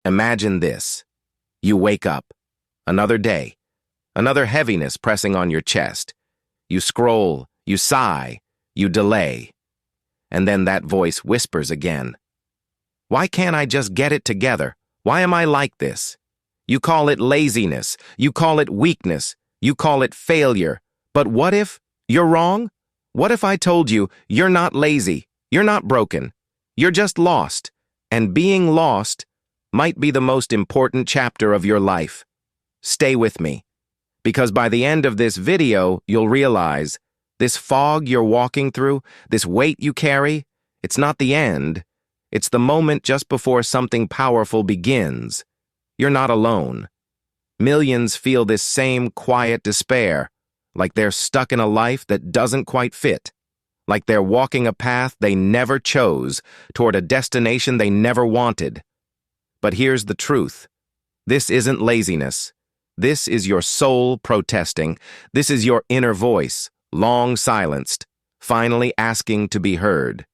Imagine this. You wake up. Another day. Another heaviness pressing on your chest. You scroll, you sigh, you delay. And then that voice whispers again. Why can't I just get it together? Why am I like this? You call it laziness. You call it weakness. You call it failure. But what if you're wrong? What if I told you you're not lazy, you're not broken, you're just lost, and being lost might be the most important chapter of your life? Stay with me, because by the end of this video, you'll realize this fog you're walking through, this weight you carry, it's not the end. It's the moment just before something powerful begins. You're not alone. Millions feel this same quiet despair, like they're stuck in a life that doesn't quite fit, like they're walking a path they never chose toward a destination they never wanted. But here's the truth. This isn't laziness. This is your soul protesting. This is your inner voice, long silenced, finally asking to be heard.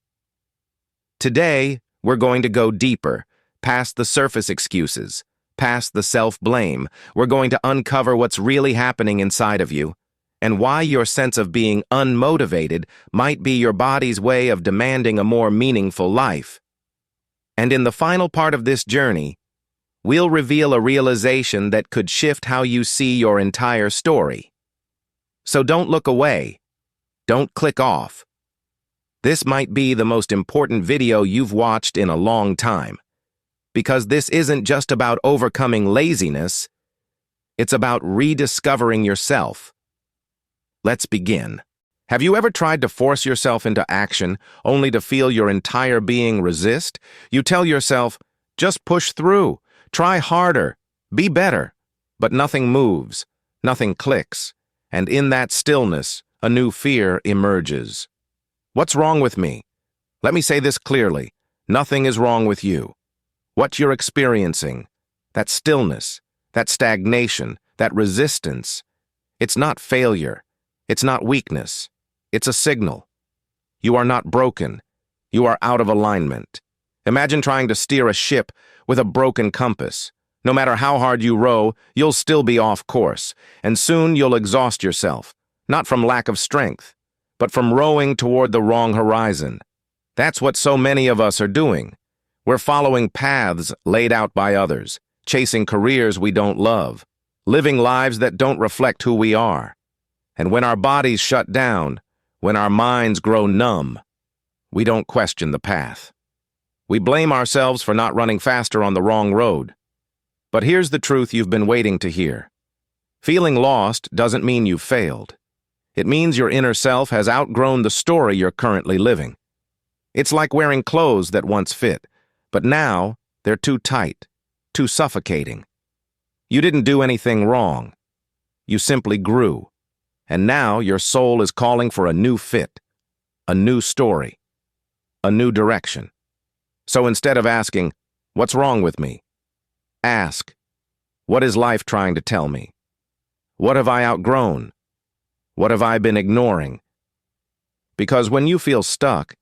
Today, we're going to go deeper, past the surface excuses, past the self-blame. We're going to uncover what's really happening inside of you, and why your sense of being unmotivated might be your body's way of demanding a more meaningful life. And in the final part of this journey, we'll reveal a realization that could shift how you see your entire story. So don't look away. Don't click off. This might be the most important video you've watched in a long time, because this isn't just about overcoming laziness, it's about rediscovering yourself. Let's begin. Have you ever tried to force yourself into action only to feel your entire being resist? You tell yourself, just push through, try harder, be better. But nothing moves, nothing clicks, and in that stillness, a new fear emerges. What's wrong with me? Let me say this clearly. Nothing is wrong with you. What you're experiencing, that stillness, that stagnation, that resistance, it's not failure. It's not weakness. It's a signal. You are not broken. You are out of alignment. Imagine trying to steer a ship with a broken compass. No matter how hard you row, you'll still be off course, and soon you'll exhaust yourself, not from lack of strength, but from rowing toward the wrong horizon. That's what so many of us are doing. We're following paths laid out by others, chasing careers we don't love, living lives that don't reflect who we are. And when our bodies shut down, when our minds grow numb, we don't question the path. We blame ourselves for not running faster on the wrong road. But here's the truth you've been waiting to hear. Feeling lost doesn't mean you've failed. It means your inner self has outgrown the story you're currently living. It's like wearing clothes that once fit, but now they're too tight, too suffocating. You didn't do anything wrong. You simply grew. And now your soul is calling for a new fit, a new story, a new direction. So instead of asking, what's wrong with me? Ask, what is life trying to tell me? What have I outgrown? What have I been ignoring? Because when you feel stuck,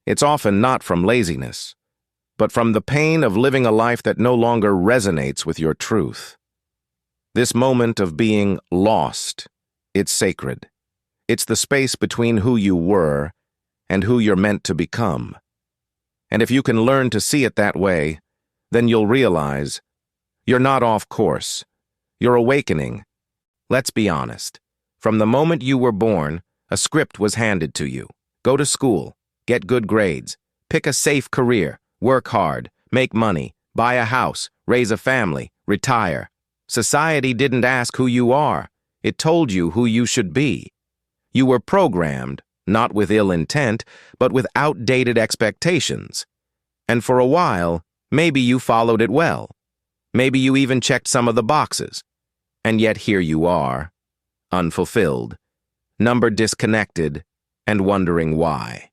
it's often not from laziness, but from the pain of living a life that no longer resonates with your truth. This moment of being lost, it's sacred. It's the space between who you were and who you're meant to become. And if you can learn to see it that way, then you'll realize you're not off course. You're awakening. Let's be honest. From the moment you were born, a script was handed to you. Go to school, get good grades, pick a safe career, work hard, make money, buy a house, raise a family, retire. Society didn't ask who you are. It told you who you should be. You were programmed, not with ill intent, but with outdated expectations. And for a while, maybe you followed it well. Maybe you even checked some of the boxes. And yet here you are, unfulfilled, number disconnected, and wondering why.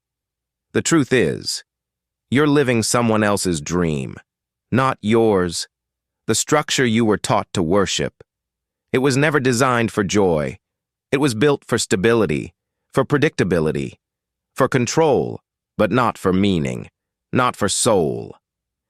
The truth is, you're living someone else's dream, not yours. The structure you were taught to worship. It was never designed for joy. It was built for stability, for predictability, for control, but not for meaning, not for soul.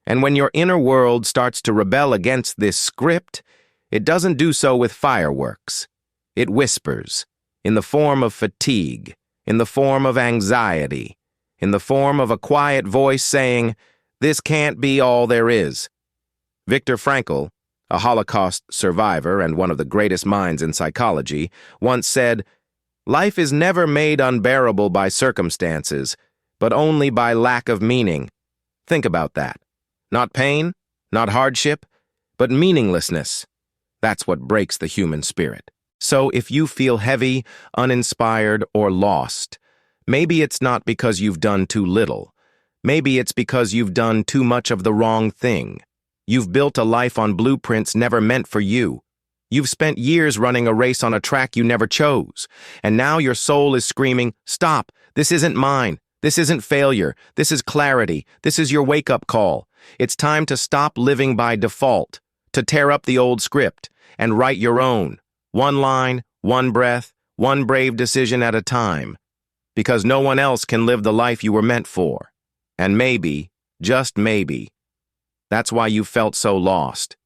And when your inner world starts to rebel against this script, it doesn't do so with fireworks. It whispers, in the form of fatigue, in the form of anxiety, in the form of a quiet voice saying, "This can't be all there is." Viktor Frankl, a Holocaust survivor and one of the greatest minds in psychology, once said, "Life is never made unbearable by circumstances, but only by lack of meaning." Think about that. Not pain, not hardship, but meaninglessness. That's what breaks the human spirit. So if you feel heavy, uninspired, or lost, maybe it's not because you've done too little. Maybe it's because you've done too much of the wrong thing. You've built a life on blueprints never meant for you. You've spent years running a race on a track you never chose. And now your soul is screaming, "Stop, this isn't mine. This isn't failure. This is clarity. This is your wake-up call. It's time to stop living by default, to tear up the old script and write your own. One line, one breath, one brave decision at a time. Because no one else can live the life you were meant for. And maybe, just maybe, that's why you felt so lost.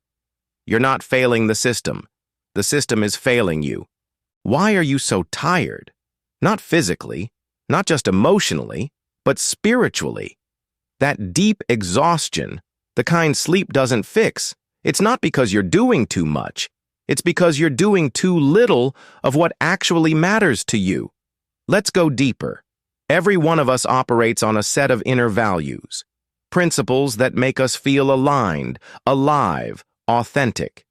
You're not failing the system. The system is failing you. Why are you so tired? Not physically, not just emotionally, but spiritually. That deep exhaustion, the kind sleep doesn't fix, it's not because you're doing too much. It's because you're doing too little of what actually matters to you. Let's go deeper. Every one of us operates on a set of inner values. Principles that make us feel aligned, alive, authentic.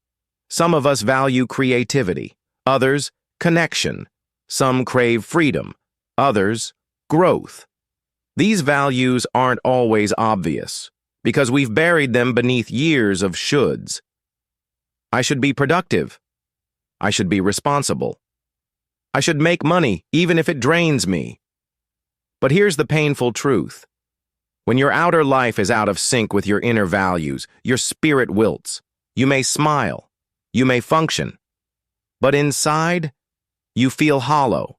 Some of us value creativity, others, connection. Some crave freedom, others, growth. These values aren't always obvious, because we've buried them beneath years of shoulds. I should be productive. I should be responsible. I should make money, even if it drains me. But here's the painful truth. When your outer life is out of sync with your inner values, your spirit wilts. You may smile. You may function. But inside, you feel hollow.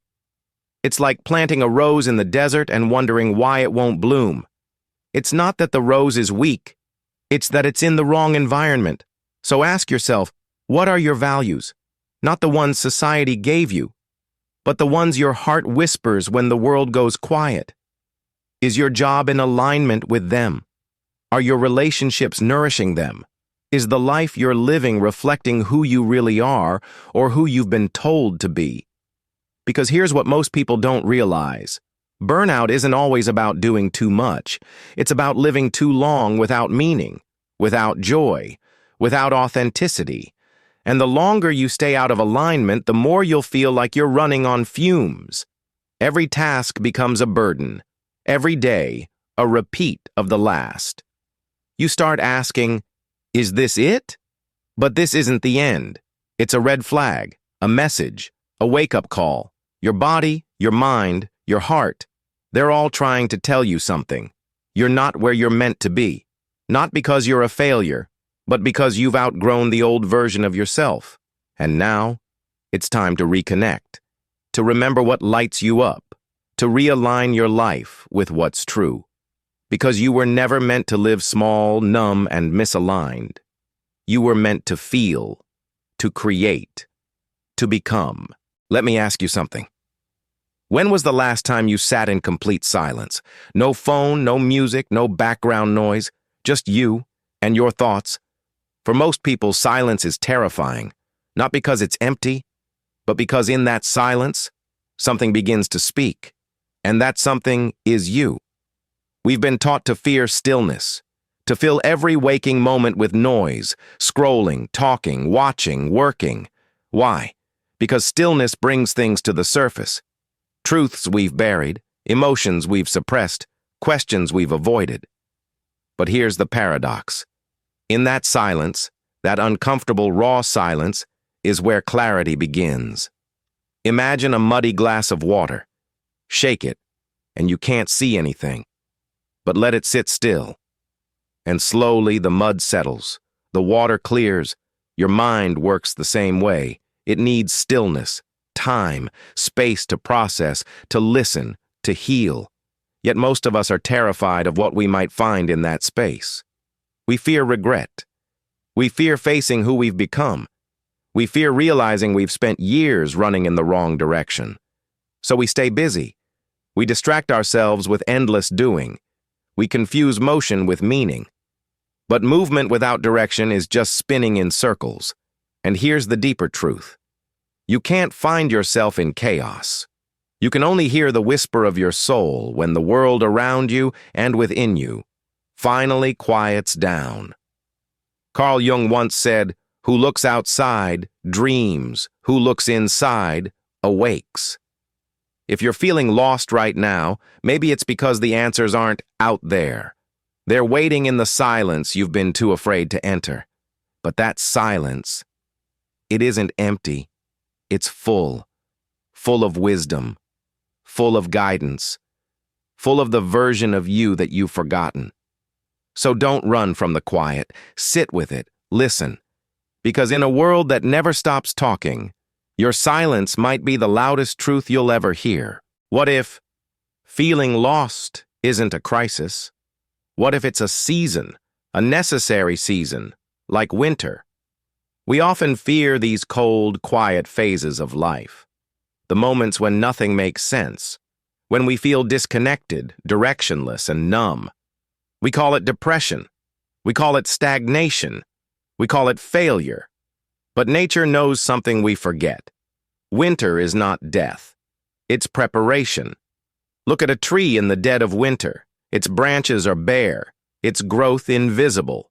It's like planting a rose in the desert and wondering why it won't bloom. It's not that the rose is weak. It's that it's in the wrong environment. So ask yourself, what are your values? Not the ones society gave you, but the ones your heart whispers when the world goes quiet. Is your job in alignment with them? Are your relationships nourishing them? Is the life you're living reflecting who you really are or who you've been told to be? Because here's what most people don't realize. Burnout isn't always about doing too much. It's about living too long without meaning, without joy, without authenticity. And the longer you stay out of alignment, the more you'll feel like you're running on fumes. Every task becomes a burden. Every day, a repeat of the last. You start asking, is this it? But this isn't the end. It's a red flag, a message, a wake-up call. Your body, your mind, your heart, they're all trying to tell you something. You're not where you're meant to be. Not because you're a failure, but because you've outgrown the old version of yourself. And now, it's time to reconnect, to remember what lights you up, to realign your life with what's true. Because you were never meant to live small, numb, and misaligned. You were meant to feel, to create, to become. Let me ask you something. When was the last time you sat in complete silence? No phone, no music, no background noise, just you and your thoughts. For most people, silence is terrifying, not because it's empty, but because in that silence, something begins to speak, and that something is you. We've been taught to fear stillness, to fill every waking moment with noise, scrolling, talking, watching, working. Why? Because stillness brings things to the surface. Truths we've buried, emotions we've suppressed, questions we've avoided. But here's the paradox. In that silence, that uncomfortable raw silence, is where clarity begins. Imagine a muddy glass of water. Shake it, and you can't see anything. But let it sit still. And slowly the mud settles, the water clears, your mind works the same way. It needs stillness, time, space to process, to listen, to heal. Yet most of us are terrified of what we might find in that space. We fear regret. We fear facing who we've become. We fear realizing we've spent years running in the wrong direction. So we stay busy. We distract ourselves with endless doing. We confuse motion with meaning. But movement without direction is just spinning in circles. And here's the deeper truth. You can't find yourself in chaos. You can only hear the whisper of your soul when the world around you and within you finally quiets down. Carl Jung once said, "Who looks outside dreams, who looks inside awakes." If you're feeling lost right now, maybe it's because the answers aren't out there. They're waiting in the silence you've been too afraid to enter. But that silence, it isn't empty. It's full of wisdom, full of guidance, full of the version of you that you've forgotten. So don't run from the quiet. Sit with it. Listen. Because in a world that never stops talking, your silence might be the loudest truth you'll ever hear. What if feeling lost isn't a crisis? What if it's a season, a necessary season, like winter? We often fear these cold, quiet phases of life, the moments when nothing makes sense, when we feel disconnected, directionless, and numb. We call it depression. We call it stagnation. We call it failure. But nature knows something we forget. Winter is not death. It's preparation. Look at a tree in the dead of winter. Its branches are bare, its growth invisible.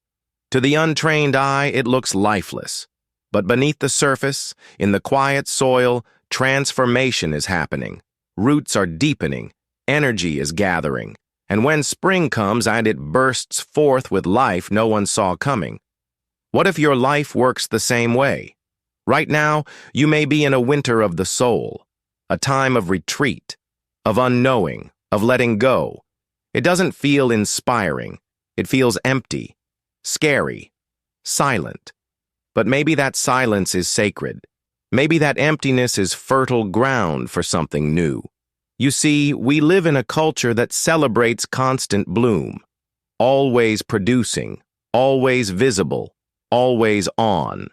To the untrained eye, it looks lifeless. But beneath the surface, in the quiet soil, transformation is happening. Roots are deepening, energy is gathering. And when spring comes and it bursts forth with life no one saw coming. What if your life works the same way? Right now, you may be in a winter of the soul, a time of retreat, of unknowing, of letting go. It doesn't feel inspiring. It feels empty, scary, silent. But maybe that silence is sacred. Maybe that emptiness is fertile ground for something new. You see, we live in a culture that celebrates constant bloom, always producing, always visible, always on.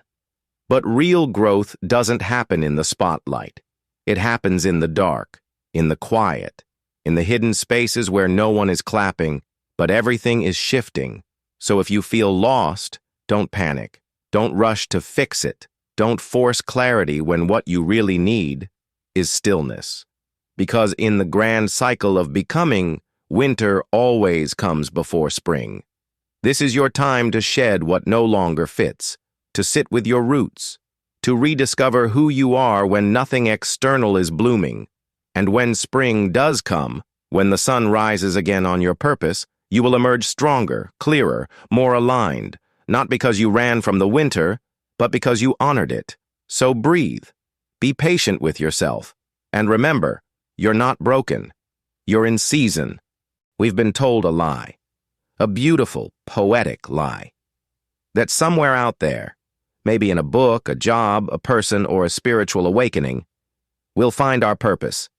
But real growth doesn't happen in the spotlight. It happens in the dark, in the quiet, in the hidden spaces where no one is clapping, but everything is shifting. So if you feel lost, don't panic. Don't rush to fix it. Don't force clarity when what you really need is stillness. Because in the grand cycle of becoming, winter always comes before spring. This is your time to shed what no longer fits, to sit with your roots, to rediscover who you are when nothing external is blooming. And when spring does come, when the sun rises again on your purpose, you will emerge stronger, clearer, more aligned, not because you ran from the winter, but because you honored it. So breathe, be patient with yourself, and remember, you're not broken. You're in season. We've been told a lie, a beautiful, poetic lie, that somewhere out there, maybe in a book, a job, a person, or a spiritual awakening, we'll find our purpose,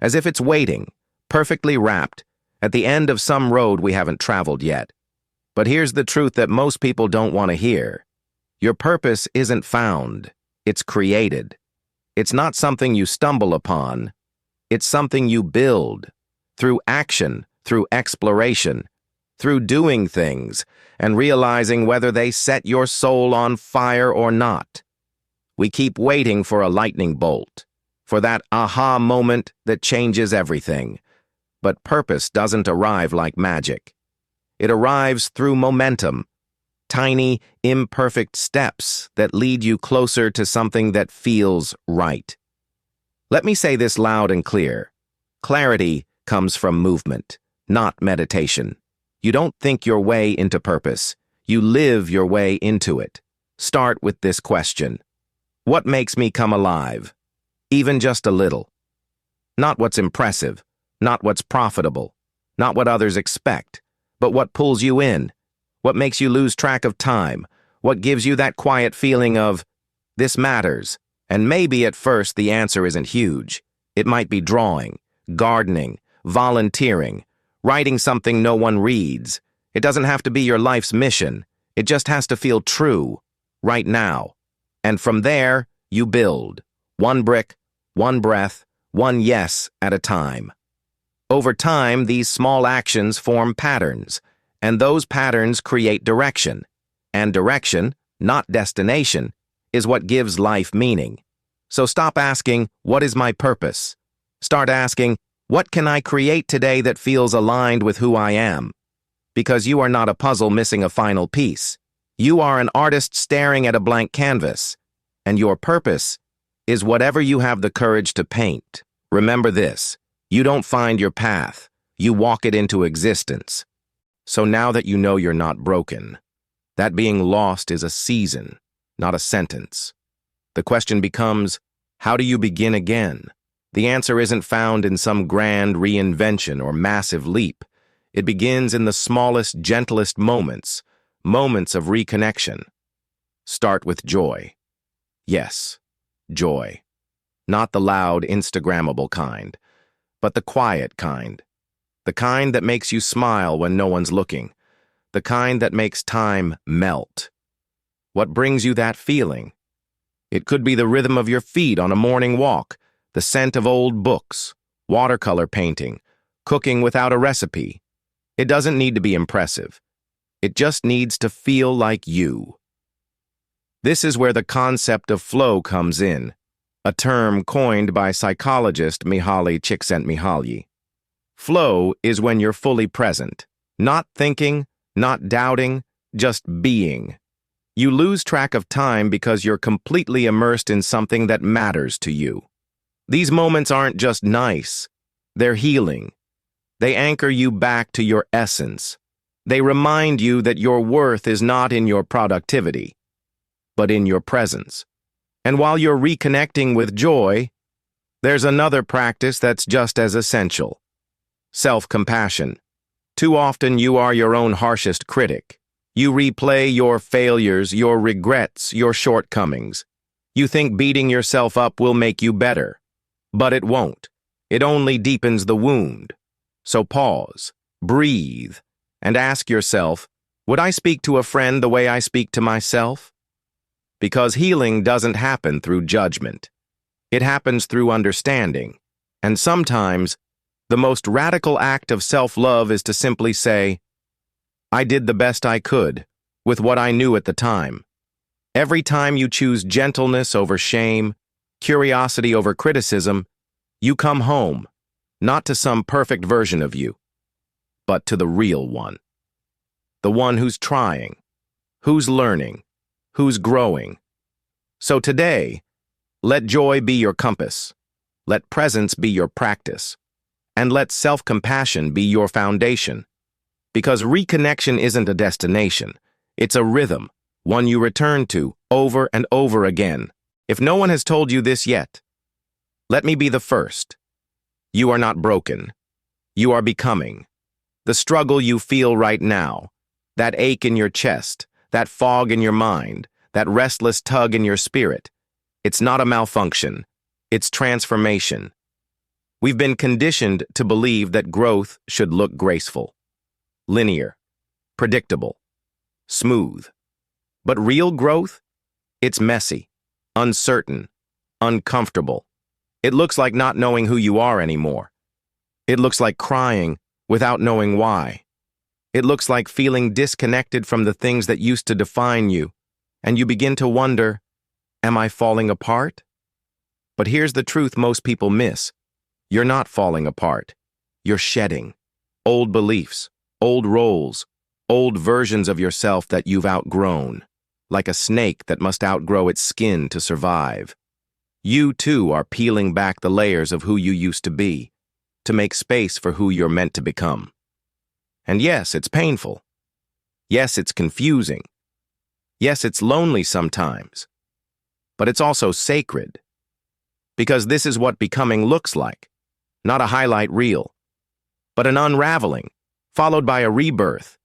as if it's waiting, perfectly wrapped, at the end of some road we haven't traveled yet. But here's the truth that most people don't want to hear. Your purpose isn't found, it's created. It's not something you stumble upon. It's something you build, through action, through exploration, through doing things, and realizing whether they set your soul on fire or not. We keep waiting for a lightning bolt, for that aha moment that changes everything. But purpose doesn't arrive like magic. It arrives through momentum, tiny, imperfect steps that lead you closer to something that feels right. Let me say this loud and clear. Clarity comes from movement, not meditation. You don't think your way into purpose. You live your way into it. Start with this question. What makes me come alive? Even just a little. Not what's impressive, not what's profitable, not what others expect, but what pulls you in, what makes you lose track of time, what gives you that quiet feeling of, this matters. And maybe at first the answer isn't huge. It might be drawing, gardening, volunteering, writing something no one reads, It doesn't have to be your life's mission. It just has to feel true, right now. And from there, you build. One brick, one breath, one yes at a time. Over time, these small actions form patterns, and those patterns create direction. And direction, not destination, is what gives life meaning. So stop asking, what is my purpose? Start asking, what can I create today that feels aligned with who I am? Because you are not a puzzle missing a final piece. You are an artist staring at a blank canvas, and your purpose is whatever you have the courage to paint. Remember this, you don't find your path, you walk it into existence. So now that you know you're not broken, that being lost is a season, not a sentence. The question becomes, how do you begin again? The answer isn't found in some grand reinvention or massive leap. It begins in the smallest, gentlest moments, moments of reconnection. Start with joy. Yes, joy. Not the loud, Instagrammable kind, but the quiet kind. The kind that makes you smile when no one's looking. The kind that makes time melt. What brings you that feeling? It could be the rhythm of your feet on a morning walk, the scent of old books, watercolor painting, cooking without a recipe. It doesn't need to be impressive. It just needs to feel like you. This is where the concept of flow comes in, a term coined by psychologist Mihaly Csikszentmihalyi. Flow is when you're fully present, not thinking, not doubting, just being. You lose track of time because you're completely immersed in something that matters to you. These moments aren't just nice, they're healing. They anchor you back to your essence. They remind you that your worth is not in your productivity, but in your presence. And while you're reconnecting with joy, there's another practice that's just as essential. Self-compassion. Too often you are your own harshest critic. You replay your failures, your regrets, your shortcomings. You think beating yourself up will make you better. But it won't. It only deepens the wound. So pause, breathe, and ask yourself, would I speak to a friend the way I speak to myself? Because healing doesn't happen through judgment. It happens through understanding. And sometimes, the most radical act of self-love is to simply say, I did the best I could, with what I knew at the time. Every time you choose gentleness over shame, curiosity over criticism, you come home, not to some perfect version of you, but to the real one. The one who's trying, who's learning, who's growing. So today, let joy be your compass, let presence be your practice, and let self-compassion be your foundation. Because reconnection isn't a destination, it's a rhythm, one you return to over and over again. If no one has told you this yet, let me be the first. You are not broken. You are becoming. The struggle you feel right now, that ache in your chest, that fog in your mind, that restless tug in your spirit, it's not a malfunction. It's transformation. We've been conditioned to believe that growth should look graceful, linear, predictable, smooth. But real growth? It's messy, uncertain, uncomfortable. It looks like not knowing who you are anymore. It looks like crying without knowing why. It looks like feeling disconnected from the things that used to define you, and you begin to wonder, am I falling apart? But here's the truth most people miss. You're not falling apart. You're shedding. Old beliefs, old roles, old versions of yourself that you've outgrown, like a snake that must outgrow its skin to survive. You, too, are peeling back the layers of who you used to be, to make space for who you're meant to become. And yes, it's painful. Yes, it's confusing. Yes, it's lonely sometimes. But it's also sacred. Because this is what becoming looks like. Not a highlight reel, but an unraveling, followed by a rebirth.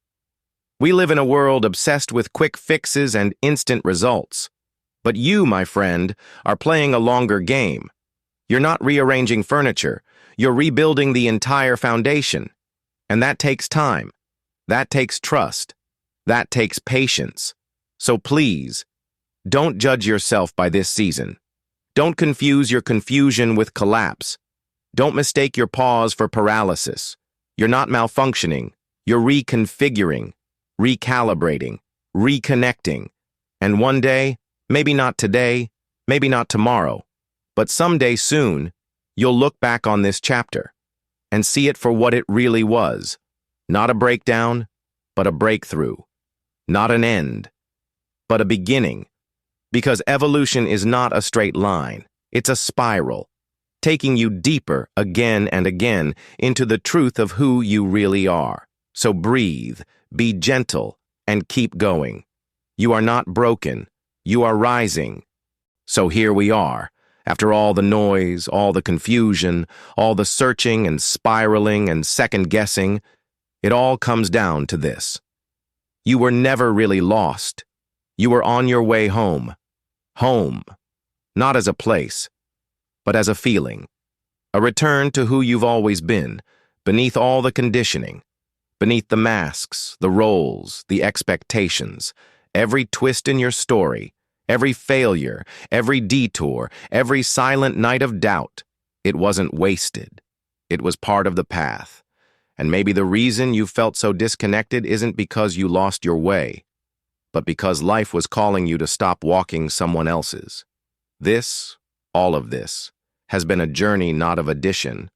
We live in a world obsessed with quick fixes and instant results. But you, my friend, are playing a longer game. You're not rearranging furniture. You're rebuilding the entire foundation. And that takes time. That takes trust. That takes patience. So please, don't judge yourself by this season. Don't confuse your confusion with collapse. Don't mistake your pause for paralysis. You're not malfunctioning. You're reconfiguring, recalibrating, reconnecting. And one day, maybe not today, maybe not tomorrow, but someday soon, you'll look back on this chapter and see it for what it really was. Not a breakdown, but a breakthrough. Not an end, but a beginning. Because evolution is not a straight line. It's a spiral, taking you deeper again and again into the truth of who you really are. So breathe, be gentle, and keep going. You are not broken. You are rising. So here we are. After all the noise, all the confusion, all the searching and spiraling and second-guessing, it all comes down to this. You were never really lost. You were on your way home. Home. Not as a place, but as a feeling. A return to who you've always been, beneath all the conditioning, beneath the masks, the roles, the expectations, every twist in your story, every failure, every detour, every silent night of doubt. It wasn't wasted. It was part of the path. And maybe the reason you felt so disconnected isn't because you lost your way, but because life was calling you to stop walking someone else's. This, all of this, has been a journey not of addition,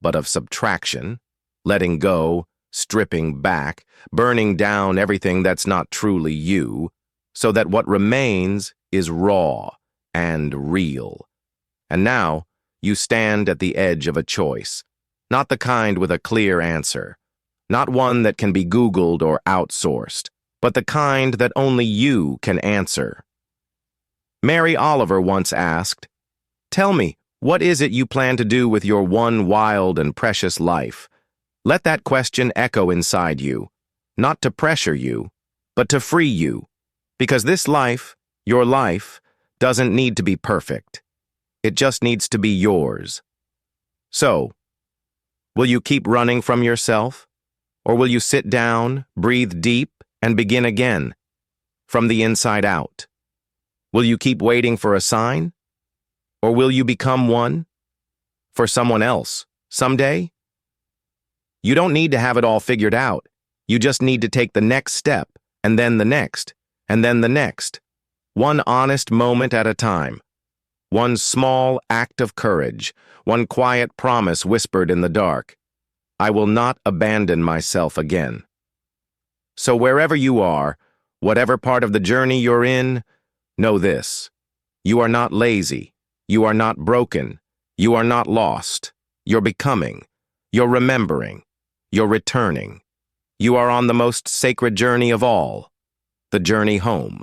but of subtraction, letting go, stripping back, burning down everything that's not truly you, so that what remains is raw and real. And now, you stand at the edge of a choice, not the kind with a clear answer, not one that can be Googled or outsourced, but the kind that only you can answer. Mary Oliver once asked, "Tell me, what is it you plan to do with your one wild and precious life?" Let that question echo inside you, not to pressure you, but to free you. Because this life, your life, doesn't need to be perfect. It just needs to be yours. So, will you keep running from yourself? Or will you sit down, breathe deep, and begin again, from the inside out? Will you keep waiting for a sign? Or will you become one? For someone else, someday? You don't need to have it all figured out. You just need to take the next step, and then the next, and then the next. One honest moment at a time. One small act of courage, one quiet promise whispered in the dark. I will not abandon myself again. So wherever you are, whatever part of the journey you're in, know this. You are not lazy. You are not broken. You are not lost. You're becoming. You're remembering. You're returning. You are on the most sacred journey of all, the journey home.